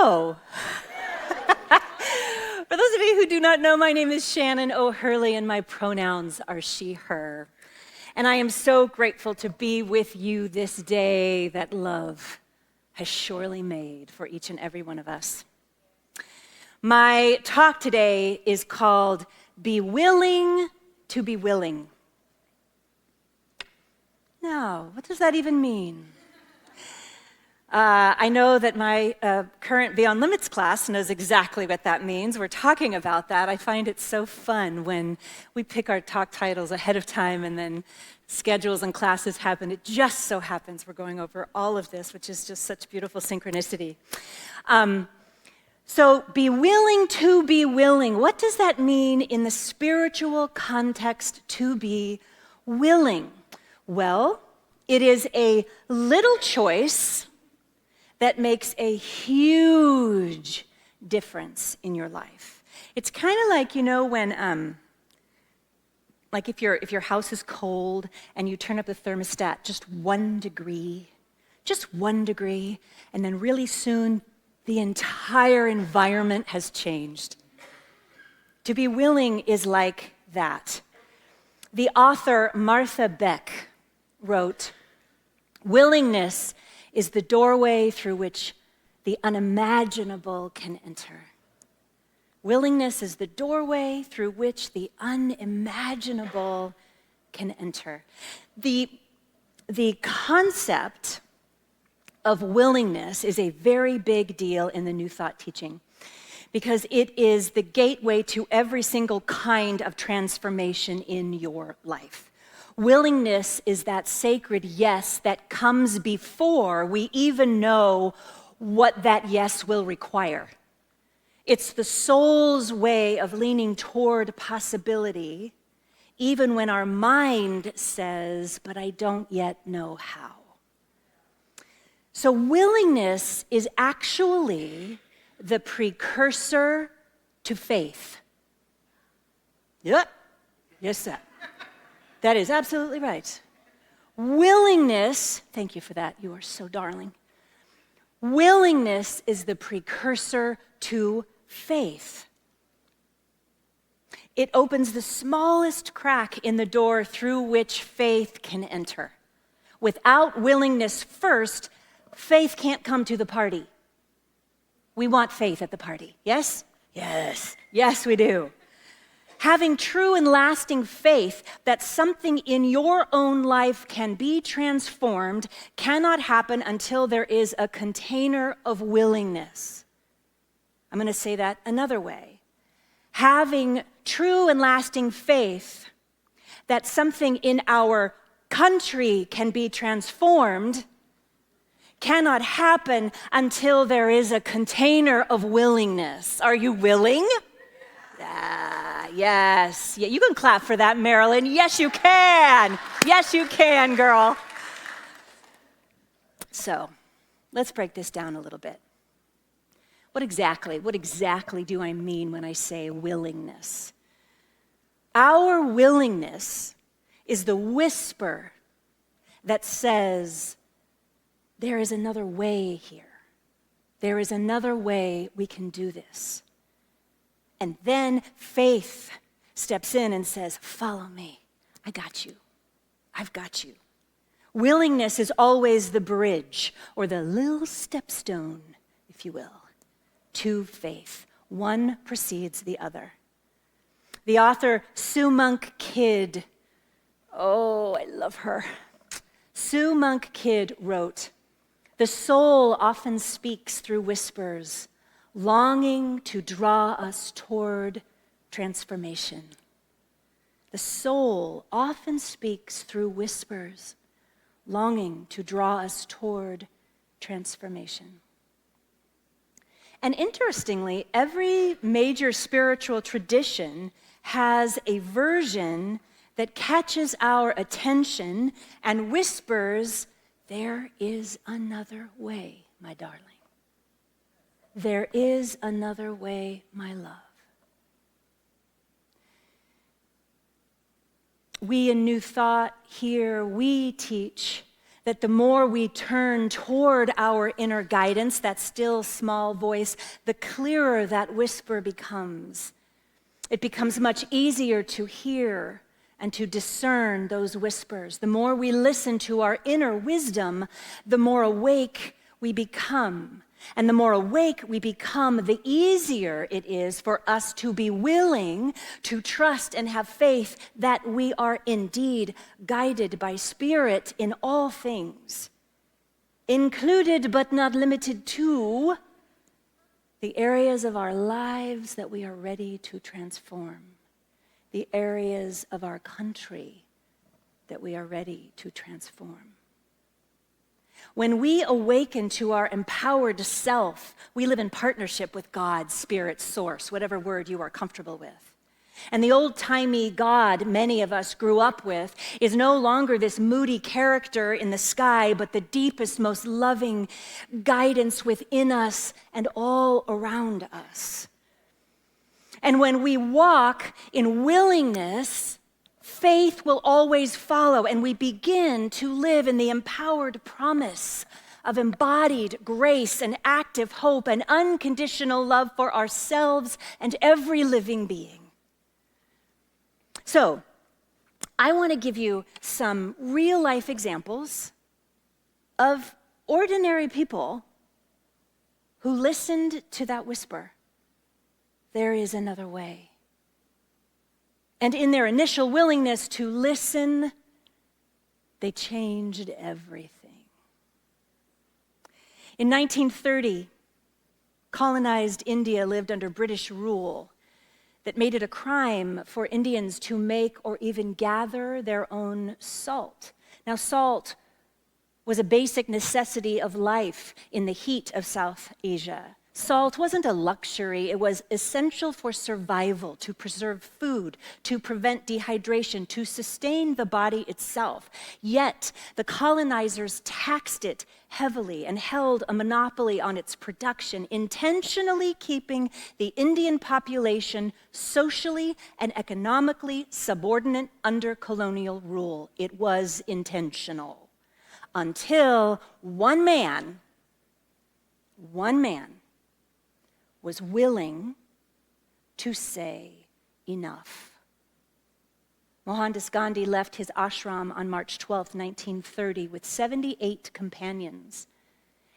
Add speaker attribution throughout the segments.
Speaker 1: Hello. For those of you who do not know, my name is Shannon O'Hurley, and my pronouns are she, her. And I am so grateful to be with you this day that love has surely made for each and every one of us. My talk today is called Be Willing to Be Willing. Now, what does that even mean? I know that my current Beyond Limits class knows exactly what that means. We're talking about that. I find it so fun when we pick our talk titles ahead of time and then schedules and classes happen. It just so happens we're going over all of this, which is just such beautiful synchronicity. So be willing to be willing. What does that mean in the spiritual context, to be willing? Well, it is a little choice that makes a huge difference in your life. It's kind of like, when, like if your house is cold and you turn up the thermostat just 1 degree, and then really soon the entire environment has changed. To be willing is like that. The author Martha Beck wrote, "Willingness is the doorway through which the unimaginable can enter." Willingness is the doorway through which the unimaginable can enter. The concept of willingness is a very big deal in the New Thought teaching because it is the gateway to every single kind of transformation in your life. Willingness is that sacred yes that comes before we even know what that yes will require. It's the soul's way of leaning toward possibility, even when our mind says, but I don't yet know how. So willingness is actually the precursor to faith. Yep, yes, sir. That is absolutely right. Willingness, thank you for that, you are so darling. Willingness is the precursor to faith. It opens the smallest crack in the door through which faith can enter. Without willingness first, faith can't come to the party. We want faith at the party, yes? Yes, yes we do. Having true and lasting faith that something in your own life can be transformed cannot happen until there is a container of willingness. I'm going to say that another way. Having true and lasting faith that something in our country can be transformed cannot happen until there is a container of willingness. Are you willing? Yes. Yeah, you can clap for that, Marilyn. Yes, you can. Yes, you can, girl. So, let's break this down a little bit. What exactly do I mean when I say willingness? Our willingness is the whisper that says, there is another way here. There is another way we can do this. And then faith steps in and says, follow me. I got you. I've got you. Willingness is always the bridge, or the little stepstone, if you will, to faith. One precedes the other. The author Sue Monk Kidd, oh, I love her. Sue Monk Kidd wrote, "The soul often speaks through whispers, longing to draw us toward transformation." The soul often speaks through whispers, longing to draw us toward transformation. And interestingly, every major spiritual tradition has a version that catches our attention and whispers, there is another way, my darling. There is another way, my love. We in New Thought here, we teach that the more we turn toward our inner guidance, that still small voice, the clearer that whisper becomes. It becomes much easier to hear and to discern those whispers. The more we listen to our inner wisdom, the more awake we become. And the more awake we become, the easier it is for us to be willing to trust and have faith that we are indeed guided by Spirit in all things, included but not limited to the areas of our lives that we are ready to transform, the areas of our country that we are ready to transform. When we awaken to our empowered self, we live in partnership with God, Spirit, Source, whatever word you are comfortable with. And the old-timey God many of us grew up with is no longer this moody character in the sky, but the deepest, most loving guidance within us and all around us. And when we walk in willingness, faith will always follow, and we begin to live in the empowered promise of embodied grace and active hope and unconditional love for ourselves and every living being. So, I want to give you some real-life examples of ordinary people who listened to that whisper. There is another way. And in their initial willingness to listen, they changed everything. In 1930, colonized India lived under British rule that made it a crime for Indians to make or even gather their own salt. Now, salt was a basic necessity of life in the heat of South Asia. Salt wasn't a luxury, it was essential for survival, to preserve food, to prevent dehydration, to sustain the body itself. Yet, the colonizers taxed it heavily and held a monopoly on its production, intentionally keeping the Indian population socially and economically subordinate under colonial rule. It was intentional. Until one man was willing to say enough. Mohandas Gandhi left his ashram on March 12, 1930 with 78 companions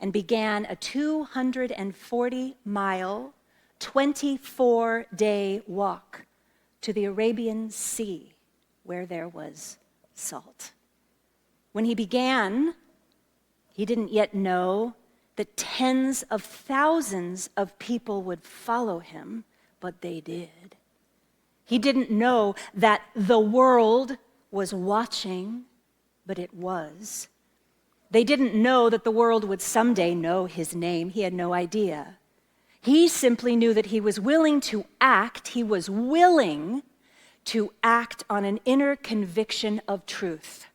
Speaker 1: and began a 240-mile, 24-day walk to the Arabian Sea where there was salt. When he began, he didn't yet know that tens of thousands of people would follow him, but they did. He didn't know that the world was watching, but it was. They didn't know that the world would someday know his name. He had no idea. He simply knew that he was willing to act. He was willing to act on an inner conviction of truth.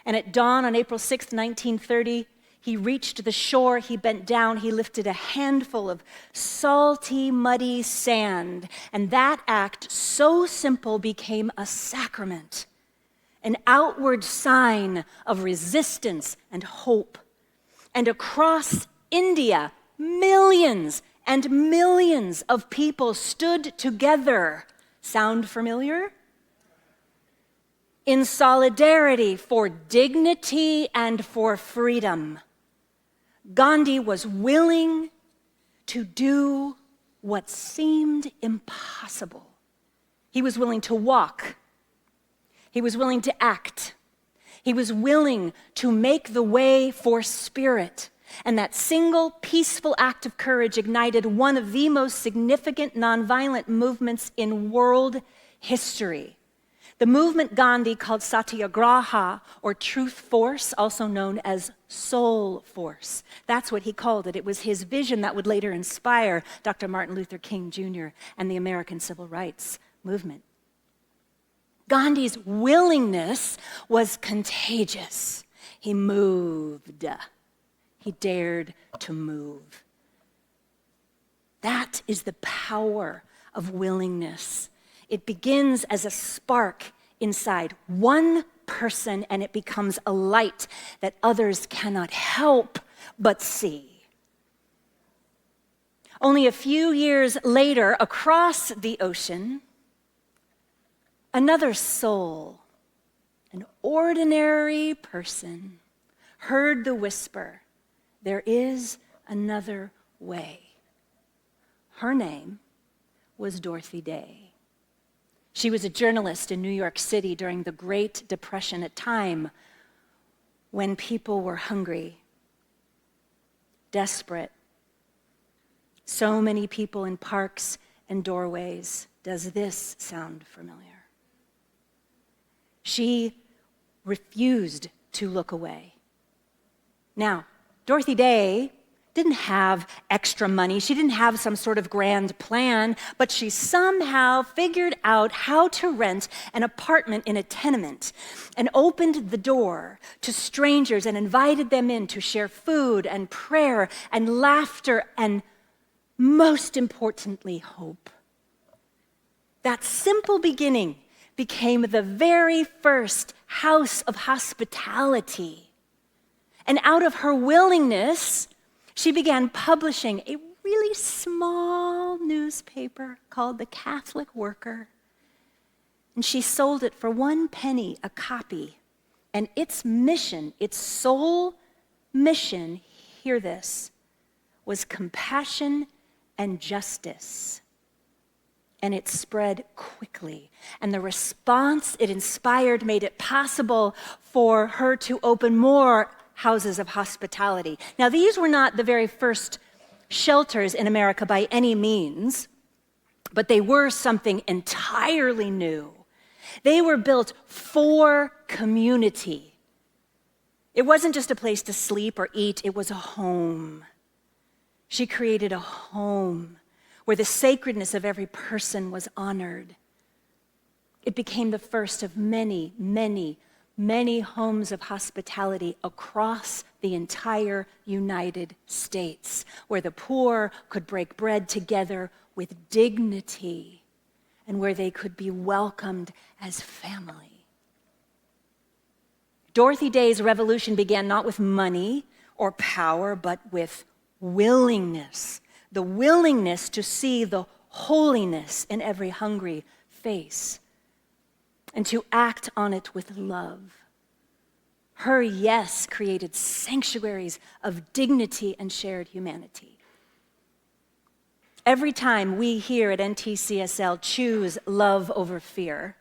Speaker 1: And at dawn on April 6, 1930, he reached the shore, he bent down, he lifted a handful of salty, muddy sand, and that act, so simple, became a sacrament, an outward sign of resistance and hope. And across India, millions and millions of people stood together. Sound familiar? In solidarity for dignity and for freedom. Gandhi was willing to do what seemed impossible. He was willing to walk. He was willing to act. He was willing to make the way for Spirit. And that single peaceful act of courage ignited one of the most significant nonviolent movements in world history. The movement Gandhi called Satyagraha, or Truth Force, also known as Soul Force. That's what he called it. It was his vision that would later inspire Dr. Martin Luther King Jr. and the American Civil Rights Movement. Gandhi's willingness was contagious. He moved. He dared to move. That is the power of willingness. It begins as a spark inside one person, and it becomes a light that others cannot help but see. Only a few years later, across the ocean, another soul, an ordinary person, heard the whisper, "There is another way." Her name was Dorothy Day. She was a journalist in New York City during the Great Depression, a time when people were hungry, desperate. So many people in parks and doorways. Does this sound familiar? She refused to look away. Now, Dorothy Day didn't have extra money. She didn't have some sort of grand plan, but she somehow figured out how to rent an apartment in a tenement and opened the door to strangers and invited them in to share food and prayer and laughter and, most importantly, hope. That simple beginning became the very first house of hospitality. And out of her willingness, she began publishing a really small newspaper called The Catholic Worker. And she sold it for 1 penny a copy. And its mission, its sole mission, hear this, was compassion and justice. And it spread quickly. And the response it inspired made it possible for her to open more houses of hospitality. Now, these were not the very first shelters in America by any means, but they were something entirely new. They were built for community. It wasn't just a place to sleep or eat, it was a home. She created a home where the sacredness of every person was honored. It became the first of many, many, many homes of hospitality across the entire United States, where the poor could break bread together with dignity and where they could be welcomed as family. Dorothy Day's revolution began not with money or power, but with willingness. The willingness to see the holiness in every hungry face and to act on it with love. Her yes created sanctuaries of dignity and shared humanity. Every time we here at NTCSL choose love over fear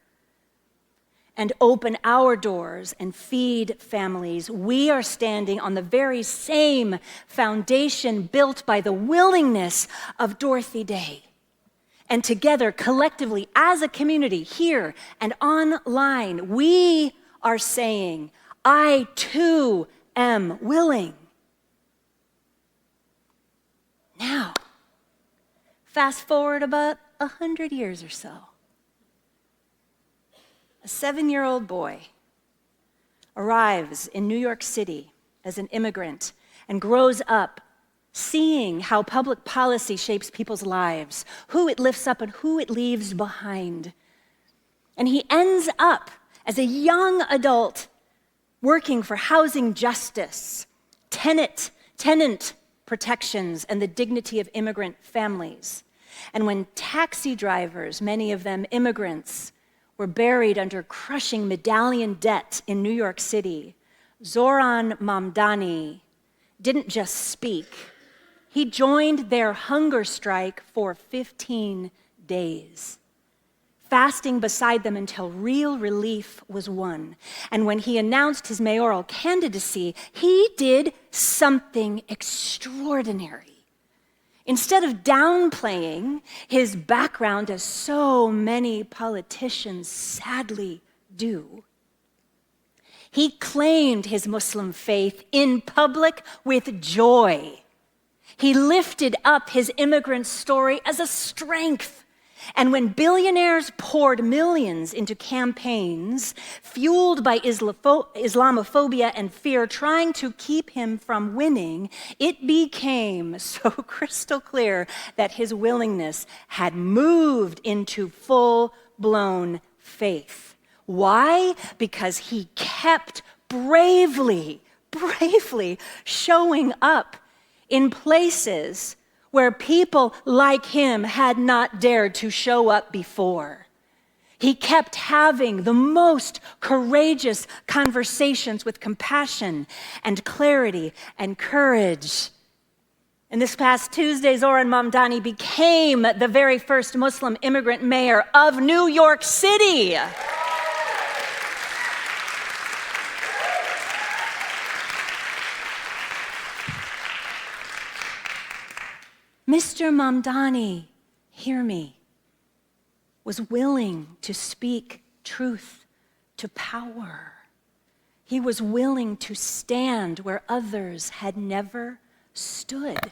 Speaker 1: and open our doors and feed families, we are standing on the very same foundation built by the willingness of Dorothy Day. And together, collectively, as a community, here and online, we are saying, I too am willing. Now, fast forward about 100 years or so. A 7-year-old boy arrives in New York City as an immigrant and grows up seeing how public policy shapes people's lives, who it lifts up and who it leaves behind. And he ends up as a young adult working for housing justice, tenant protections, and the dignity of immigrant families. And when taxi drivers, many of them immigrants, were buried under crushing medallion debt in New York City, Zoran Mamdani didn't just speak. He joined their hunger strike for 15 days, fasting beside them until real relief was won. And when he announced his mayoral candidacy, he did something extraordinary. Instead of downplaying his background, as so many politicians sadly do, he claimed his Muslim faith in public with joy. He lifted up his immigrant story as a strength. And when billionaires poured millions into campaigns fueled by Islamophobia and fear, trying to keep him from winning, it became so crystal clear that his willingness had moved into full-blown faith. Why? Because he kept bravely showing up in places where people like him had not dared to show up before. He kept having the most courageous conversations with compassion and clarity and courage. And this past Tuesday, Zoran Mamdani became the very first Muslim immigrant mayor of New York City. Mr. Mamdani, hear me, was willing to speak truth to power. He was willing to stand where others had never stood.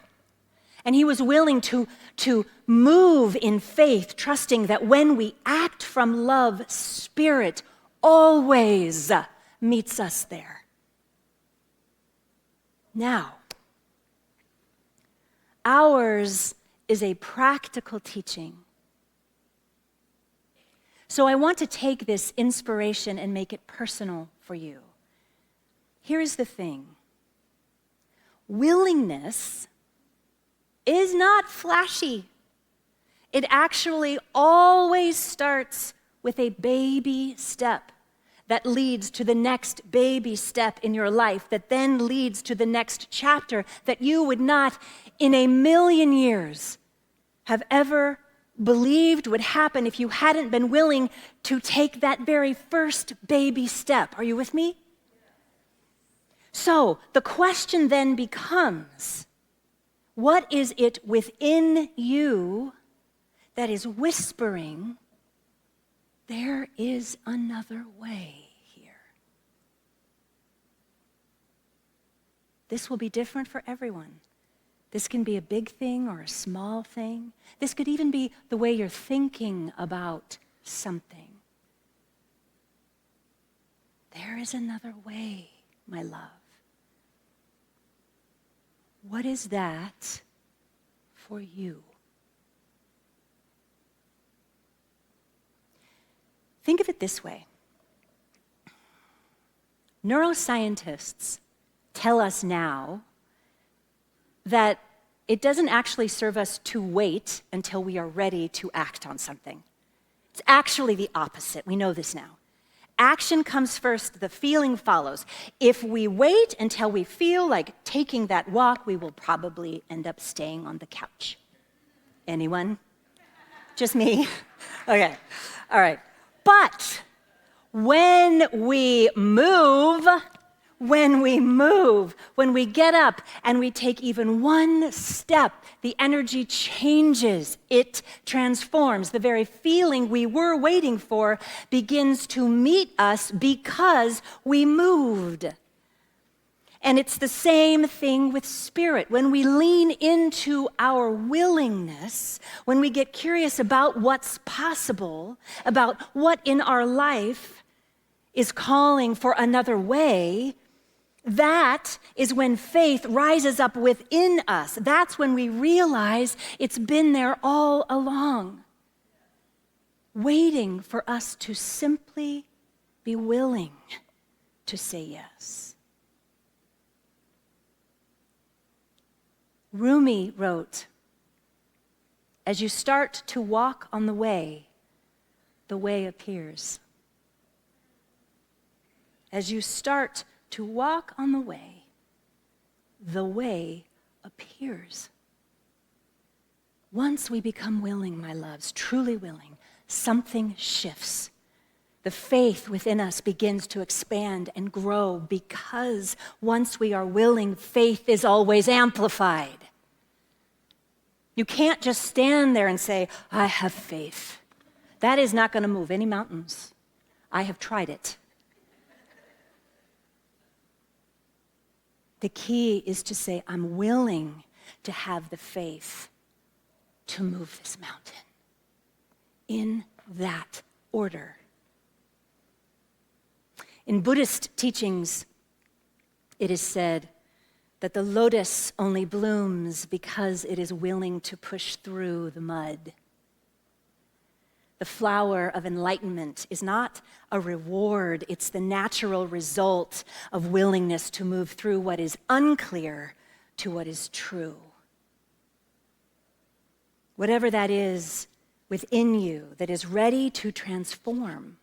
Speaker 1: And he was willing to move in faith, trusting that when we act from love, Spirit always meets us there. Now, ours is a practical teaching. So I want to take this inspiration and make it personal for you. Here's the thing. Willingness is not flashy. It actually always starts with a baby step that leads to the next baby step in your life, that then leads to the next chapter that you would not in a million years have ever believed would happen if you hadn't been willing to take that very first baby step. Are you with me? So the question then becomes, what is it within you that is whispering, there is another way here? This will be different for everyone. This can be a big thing or a small thing. This could even be the way you're thinking about something. There is another way, my love. What is that for you? Think of it this way. Neuroscientists tell us now that it doesn't actually serve us to wait until we are ready to act on something. It's actually the opposite. We know this now. Action comes first, the feeling follows. If we wait until we feel like taking that walk, we will probably end up staying on the couch. Anyone? Just me? Okay, all right. But when we move, when we get up and we take even one step, the energy changes. It transforms. The very feeling we were waiting for begins to meet us because we moved. And it's the same thing with spirit. When we lean into our willingness, when we get curious about what's possible, about what in our life is calling for another way, that is when faith rises up within us. That's when we realize it's been there all along, waiting for us to simply be willing to say yes. Rumi wrote, as you start to walk on the way appears. As you start to walk on the way appears. Once we become willing, my loves, truly willing, something shifts. The faith within us begins to expand and grow because once we are willing, faith is always amplified. You can't just stand there and say, I have faith. That is not going to move any mountains. I have tried it. The key is to say, I'm willing to have the faith to move this mountain in that order. In Buddhist teachings, it is said that the lotus only blooms because it is willing to push through the mud. The flower of enlightenment is not a reward, it's the natural result of willingness to move through what is unclear to what is true. Whatever that is within you that is ready to transform,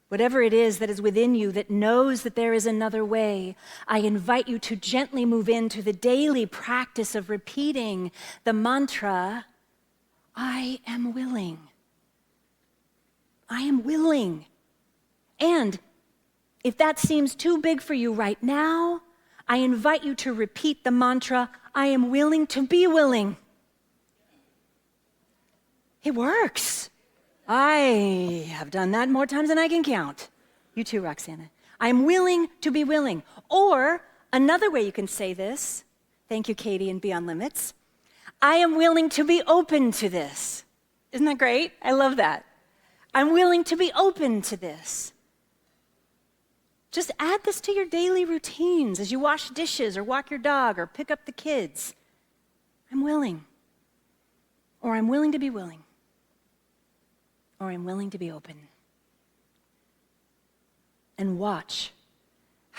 Speaker 1: whatever it is that is within you that knows that there is another way, I invite you to gently move into the daily practice of repeating the mantra, I am willing. I am willing. And if that seems too big for you right now, I invite you to repeat the mantra, I am willing to be willing. It works. I have done that more times than I can count. You too, Roxana. I am willing to be willing. Or another way you can say this, thank you, Katie and Beyond Limits, I am willing to be open to this. Isn't that great? I love that. I'm willing to be open to this. Just add this to your daily routines as you wash dishes or walk your dog or pick up the kids. I'm willing. Or I'm willing to be willing. Or I'm willing to be open. And watch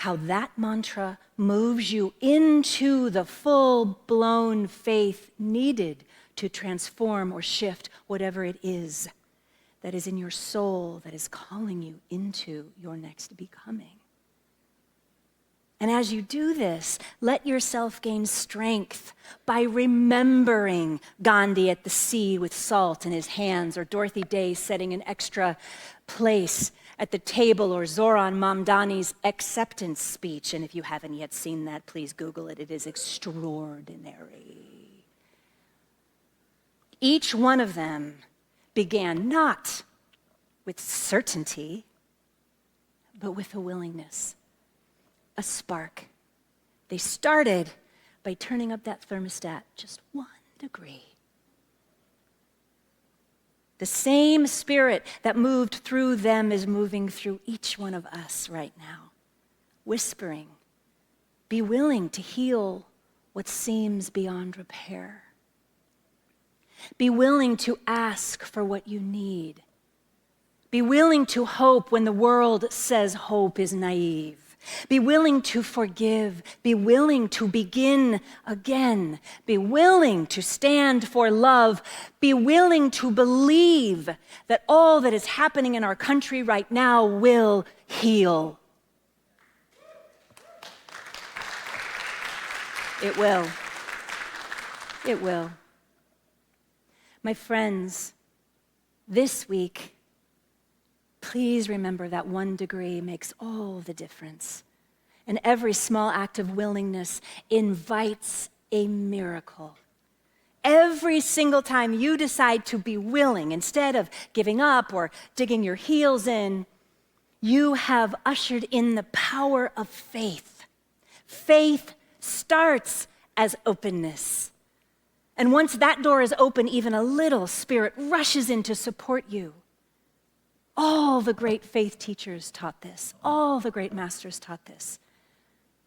Speaker 1: how that mantra moves you into the full-blown faith needed to transform or shift whatever it is that is in your soul that is calling you into your next becoming. And as you do this, let yourself gain strength by remembering Gandhi at the sea with salt in his hands, or Dorothy Day setting an extra place at the table, or Zoran Mamdani's acceptance speech. And if you haven't yet seen that, please Google it. It is extraordinary. Each one of them began not with certainty, but with a willingness, a spark. They started by turning up that thermostat just 1 degree. The same spirit that moved through them is moving through each one of us right now, whispering, be willing to heal what seems beyond repair. Be willing to ask for what you need. Be willing to hope when the world says hope is naive. Be willing to forgive. Be willing to begin again. Be willing to stand for love. Be willing to believe that all that is happening in our country right now will heal. It will. It will. My friends, this week, please remember that 1 degree makes all the difference. And every small act of willingness invites a miracle. Every single time you decide to be willing, instead of giving up or digging your heels in, you have ushered in the power of faith. Faith starts as openness. And once that door is open even a little, Spirit rushes in to support you. All the great faith teachers taught this. All the great masters taught this.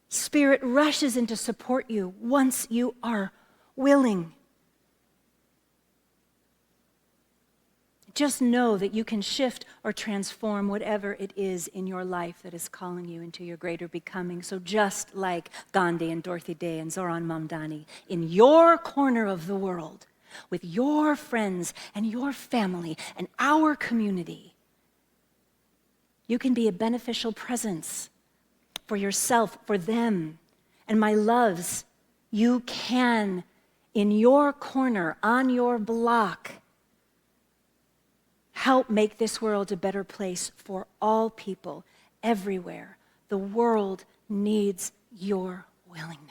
Speaker 1: Spirit rushes in to support you once you are willing. Just know that you can shift or transform whatever it is in your life that is calling you into your greater becoming. So just like Gandhi and Dorothy Day and Zoran Mamdani, in your corner of the world, with your friends and your family and our community, you can be a beneficial presence for yourself, for them. And my loves, you can, in your corner, on your block, help make this world a better place for all people, everywhere. The world needs your willingness.